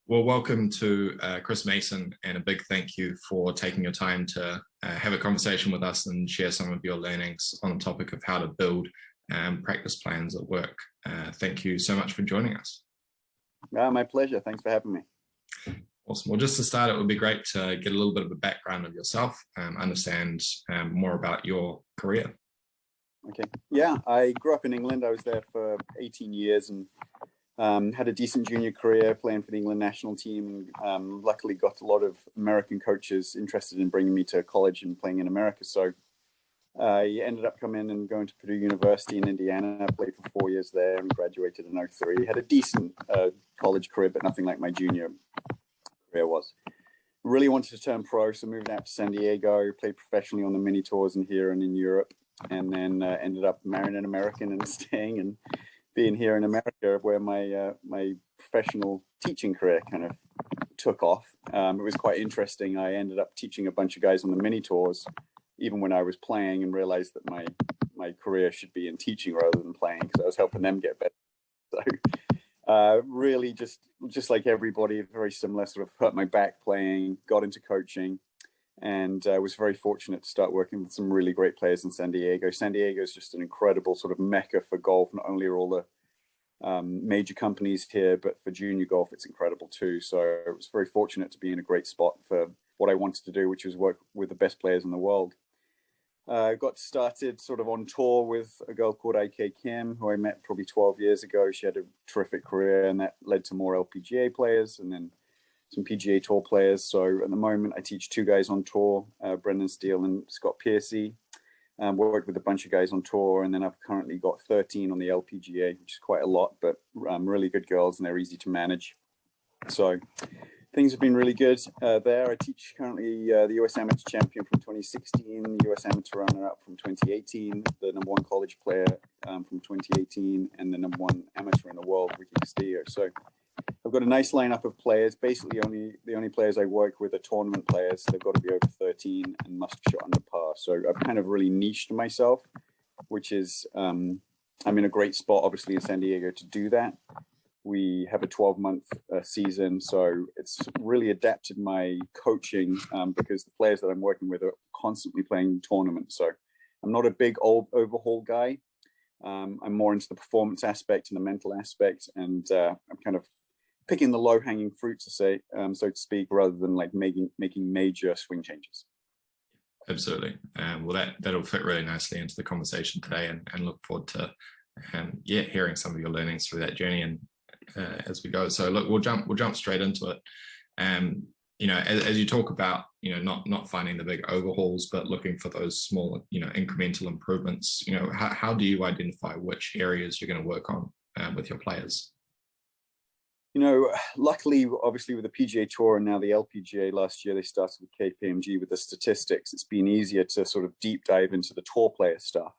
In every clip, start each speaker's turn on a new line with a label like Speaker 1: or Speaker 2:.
Speaker 1: Well, welcome to Chris Mayson, and a big thank you for taking your time to have a conversation with us and share some of your learnings on the topic of how to build practice plans at work. Thank you so much for joining us.
Speaker 2: My pleasure. Thanks for having me.
Speaker 1: Awesome. Well, just to start, it would be great to get a little bit of a background of yourself, understand more about your career.
Speaker 2: Okay. Yeah, I grew up in England. I was there for 18 years and had a decent junior career playing for the England national team. Luckily got a lot of American coaches interested in bringing me to college and playing in America. So I ended up coming and going to Purdue University in Indiana. I played for 4 years there and graduated in 2003. Had a decent college career, but nothing like my junior career was. Really wanted to turn pro, so moved out to San Diego, played professionally on the mini tours in here and in Europe, and then ended up marrying an American and staying and being here in America, where my my professional teaching career kind of took off. It was quite interesting. I ended up teaching a bunch of guys on the mini tours, even when I was playing, and realized that my career should be in teaching rather than playing, because I was helping them get better. So really just like everybody, very similar, sort of hurt my back playing, got into coaching, and was very fortunate to start working with some really great players in San Diego. San Diego is just an incredible sort of mecca for golf. Not only are all the major companies here, but for junior golf, it's incredible too. So I was very fortunate to be in a great spot for what I wanted to do, which was work with the best players in the world. Got started sort of on tour with a girl called Kim, who I met probably 12 years ago. She had a terrific career, and that led to more LPGA players and then some PGA Tour players. So at the moment, I teach two guys on tour, Brendan Steele and Scott Piercy. Worked with a bunch of guys on tour, and then I've currently got 13 on the LPGA, which is quite a lot, but really good girls, and they're easy to manage. So things have been really good there. I teach currently the US Amateur Champion from 2016, the US Amateur Runner-Up from 2018, the #1 college player from 2018, and the #1 amateur in the world, Ricky Castillo. So I've got a nice lineup of players. Basically, the only players I work with are tournament players. They've got to be over 13 and must shot under par. So I've kind of really niched myself, which is I'm in a great spot, obviously, in San Diego to do that. We have a 12-month season, so it's really adapted my coaching because the players that I'm working with are constantly playing tournaments. So I'm not a big old overhaul guy. I'm more into the performance aspect and the mental aspect, and I'm kind of picking the low-hanging fruit, to say, so to speak, rather than like making major swing changes.
Speaker 1: Absolutely. Well, that'll fit really nicely into the conversation today, and look forward to hearing some of your learnings through that journey and as we go. So look, we'll jump straight into it. As you talk about, not finding the big overhauls, but looking for those small, incremental improvements. How do you identify which areas you're going to work on with your players?
Speaker 2: Luckily, obviously, with the PGA Tour and now the LPGA, last year they started with KPMG with the statistics. It's been easier to sort of deep dive into the tour player stuff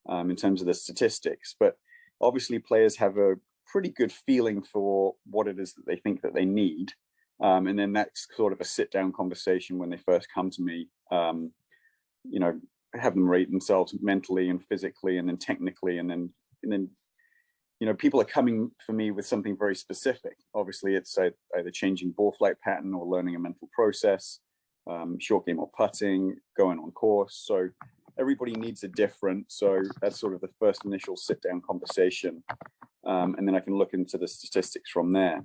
Speaker 2: in terms of the statistics. But obviously, players have a pretty good feeling for what it is that they think that they need. And then that's sort of a sit-down conversation when they first come to me, have them rate themselves mentally and physically and then technically. And then people are coming for me with something very specific. Obviously, it's either changing ball flight pattern or learning a mental process, short game or putting, going on course. So everybody needs a different. So that's sort of the first initial sit-down conversation. And then I can look into the statistics from there.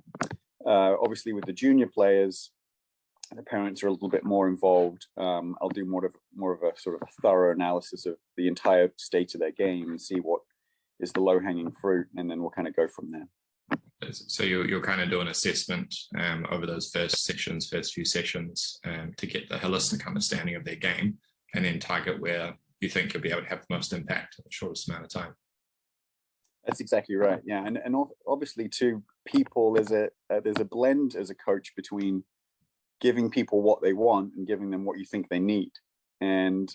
Speaker 2: Obviously, with the junior players, the parents are a little bit more involved. I'll do more of a sort of a thorough analysis of the entire state of their game and see what is the low-hanging fruit, and then we'll kind of go from there.
Speaker 1: So you're kind of doing assessment over those first few sessions to get the holistic understanding of their game, and then target where you think you'll be able to have the most impact in the shortest amount of time.
Speaker 2: That's exactly right. Yeah, and obviously, too, people there's a blend as a coach between giving people what they want and giving them what you think they need. And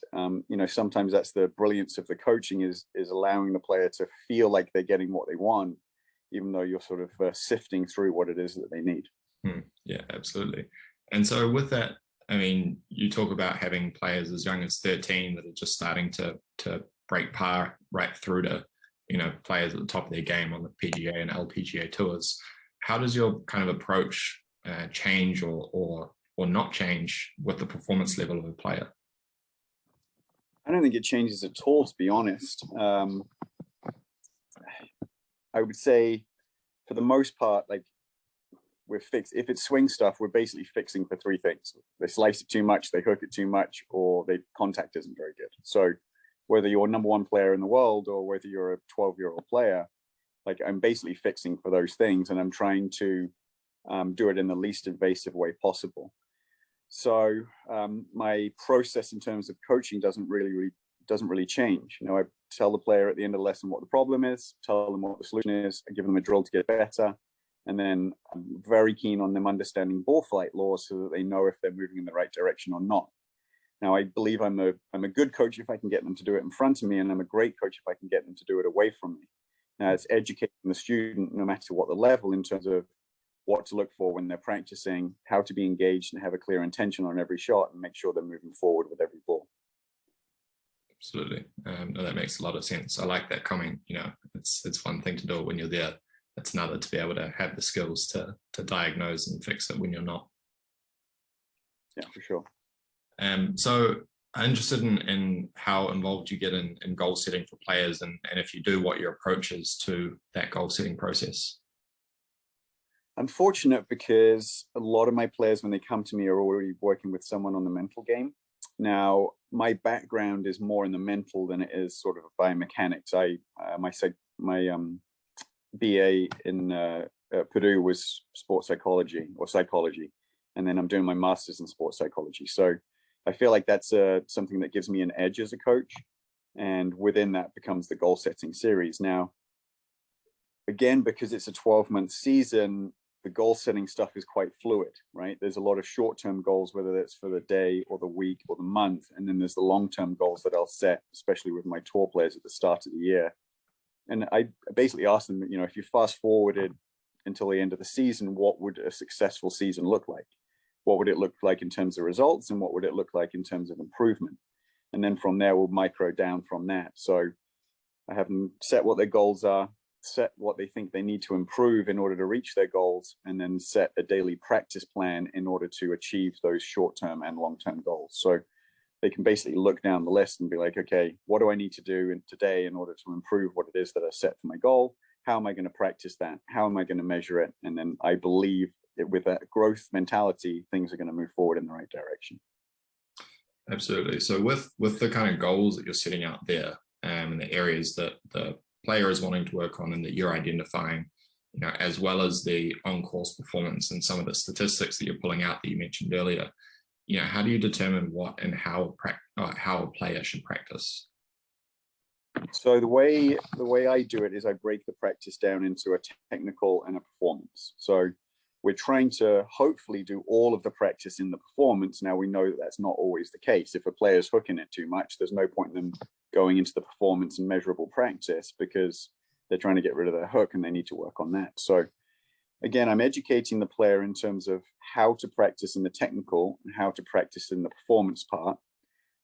Speaker 2: sometimes that's the brilliance of the coaching is allowing the player to feel like they're getting what they want, even though you're sort of sifting through what it is that they need.
Speaker 1: Yeah, absolutely. And so with that, I mean, you talk about having players as young as 13 that are just starting to break par right through to players at the top of their game on the PGA and LPGA tours. How does your kind of approach change or not change with the performance level of a player?
Speaker 2: I don't think it changes at all, to be honest. I would say, for the most part, like, we're fixed. If it's swing stuff, we're basically fixing for three things: they slice it too much, they hook it too much, or the contact isn't very good. So whether you're #1 player in the world or whether you're a 12-year-old player, like, I'm basically fixing for those things, and I'm trying to do it in the least invasive way possible. So my process in terms of coaching doesn't really change. You know, I tell the player at the end of the lesson what the problem is, tell them what the solution is, I give them a drill to get better, and then I'm very keen on them understanding ball flight laws so that they know if they're moving in the right direction or not. Now, I believe I'm a good coach if I can get them to do it in front of me, and I'm a great coach if I can get them to do it away from me. Now, it's educating the student, no matter what the level, in terms of what to look for when they're practicing, how to be engaged and have a clear intention on every shot, and make sure they're moving forward with every ball.
Speaker 1: Absolutely. No, that makes a lot of sense. I like that comment. You know, it's one thing to do it when you're there. It's another to be able to have the skills to diagnose and fix it when you're not.
Speaker 2: Yeah, for sure.
Speaker 1: So I'm interested in how involved you get in goal setting for players, and if you do, what your approach is to that goal setting process.
Speaker 2: I'm fortunate because a lot of my players, when they come to me, are already working with someone on the mental game. Now, my background is more in the mental than it is sort of biomechanics. My BA in Purdue was sports psychology or psychology, and then I'm doing my master's in sports psychology. So I feel like that's something that gives me an edge as a coach, and within that becomes the goal setting series. Now, again, because it's a 12-month season, the goal setting stuff is quite fluid, right? There's a lot of short-term goals, whether that's for the day or the week or the month. And then there's the long-term goals that I'll set, especially with my tour players at the start of the year. And I basically ask them, you know, if you fast forwarded until the end of the season, what would a successful season look like? What would it look like in terms of results? And what would it look like in terms of improvement? And then from there, we'll micro down from that. So I have them set what their goals are, set what they think they need to improve in order to reach their goals, and then set a daily practice plan in order to achieve those short-term and long-term goals. So they can basically look down the list and be like, okay, what do I need to do today in order to improve what it is that I set for my goal? How am I going to practice that? How am I going to measure it? And then I believe that with that growth mentality, things are going to move forward in the right direction.
Speaker 1: Absolutely. So with the kind of goals that you're setting out there, and the areas that the player is wanting to work on and that you're identifying, you know, as well as the on-course performance and some of the statistics that you're pulling out that you mentioned earlier, you know, how do you determine what and how a player should practice?
Speaker 2: So the way I do it is I break the practice down into a technical and a performance. So we're trying to hopefully do all of the practice in the performance. Now, we know that that's not always the case. If a player's hooking it too much, there's no point in them going into the performance and measurable practice, because they're trying to get rid of their hook and they need to work on that. So again, I'm educating the player in terms of how to practice in the technical and how to practice in the performance part.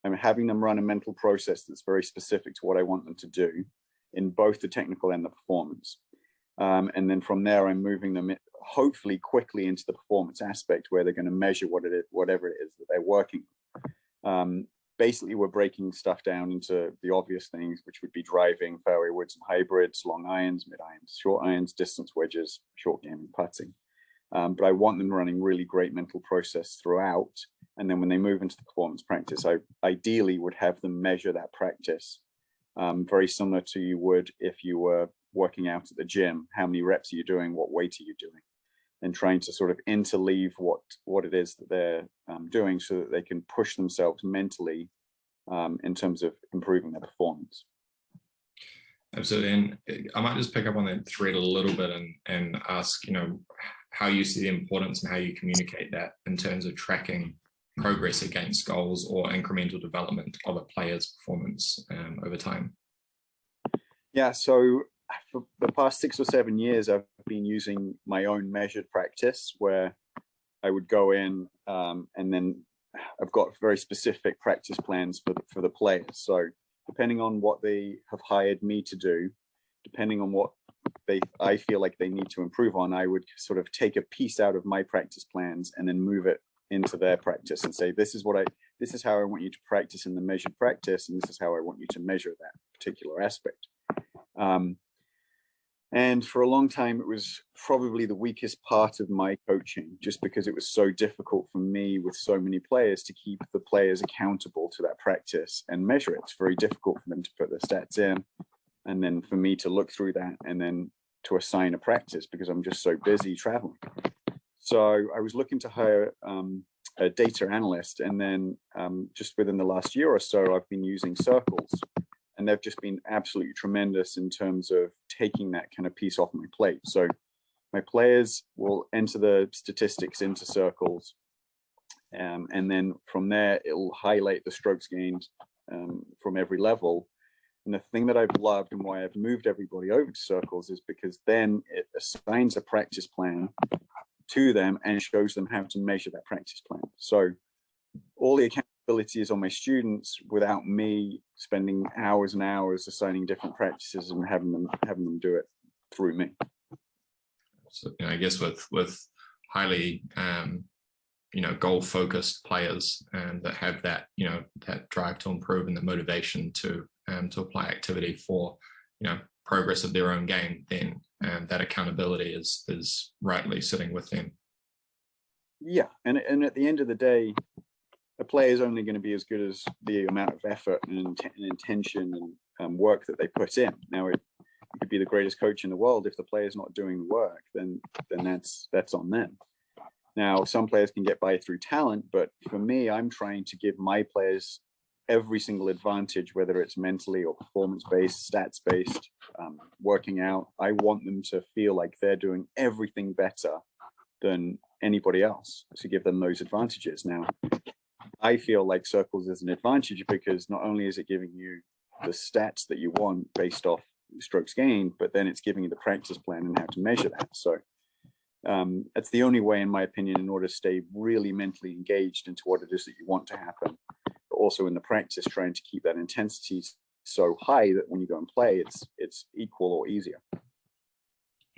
Speaker 2: I'm having them run a mental process that's very specific to what I want them to do in both the technical and the performance. And then from there, I'm moving them hopefully quickly into the performance aspect, where they're going to measure whatever it is that they're working. Basically, we're breaking stuff down into the obvious things, which would be driving, fairway woods and hybrids, long irons, mid irons, short irons, distance wedges, short game and putting. But I want them running really great mental process throughout. And then when they move into the performance practice, I ideally would have them measure that practice very similar to you would if you were working out at the gym. How many reps are you doing? What weight are you doing? And trying to sort of interleave what it is that they're doing, so that they can push themselves mentally in terms of improving their performance.
Speaker 1: Absolutely. And I might just pick up on that thread a little bit and ask, you know, how you see the importance and how you communicate that in terms of tracking progress against goals or incremental development of a player's performance over time. Yeah,
Speaker 2: so for the past 6 or 7 years, I've been using my own measured practice, where I would go in and then I've got very specific practice plans for the players. So depending on what they have hired me to do, depending on what I feel like they need to improve on, I would sort of take a piece out of my practice plans and then move it into their practice and say, this is how I want you to practice in the measured practice, and this is how I want you to measure that particular aspect. And for a long time, it was probably the weakest part of my coaching, just because it was so difficult for me with so many players to keep the players accountable to that practice and measure it. It's very difficult for them to put their stats in, and then for me to look through that and then to assign a practice, because I'm just so busy traveling. So I was looking to hire a data analyst, and then just within the last year or so, I've been using Circles. And they've just been absolutely tremendous in terms of taking that kind of piece off my plate. So my players will enter the statistics into Circles. And then from there, it'll highlight the strokes gained from every level. And the thing that I've loved and why I've moved everybody over to Circles is because then it assigns a practice plan to them and shows them how to measure that practice plan. So all the accountability is on my students without me spending hours and hours assigning different practices and having them do it through me.
Speaker 1: So I guess with highly goal focused players that have that that drive to improve and the motivation to apply activity for progress of their own game, then that accountability is rightly sitting with them.
Speaker 2: Yeah, and at the end of the day, a player is only going to be as good as the amount of effort and intention and work that they put in. Now, it could be the greatest coach in the world. If the player's not doing the work, then that's on them. Now, some players can get by through talent, but for me, I'm trying to give my players every single advantage, whether it's mentally or performance-based, stats-based, working out. I want them to feel like they're doing everything better than anybody else to give them those advantages. Now, I feel like Circles is an advantage because not only is it giving you the stats that you want based off strokes gained, but then it's giving you the practice plan and how to measure that. So that's the only way, in my opinion, in order to stay really mentally engaged into what it is that you want to happen, but also in the practice, trying to keep that intensity so high that when you go and play, it's equal or easier.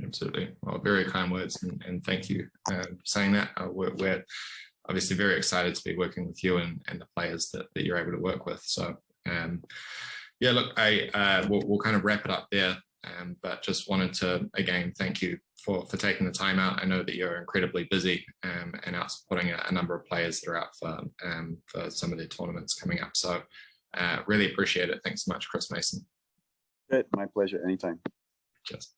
Speaker 1: Absolutely. Well, very kind words, and thank you for saying that. We're obviously very excited to be working with you and the players that you're able to work with. So yeah, look, we'll kind of wrap it up there, but just wanted to again thank you for taking the time out. I know that you're incredibly busy and out supporting a number of players that are out for some of their tournaments coming up. So really appreciate it. Thanks so much, Chris Mayson.
Speaker 2: My pleasure. Anytime.
Speaker 1: Cheers.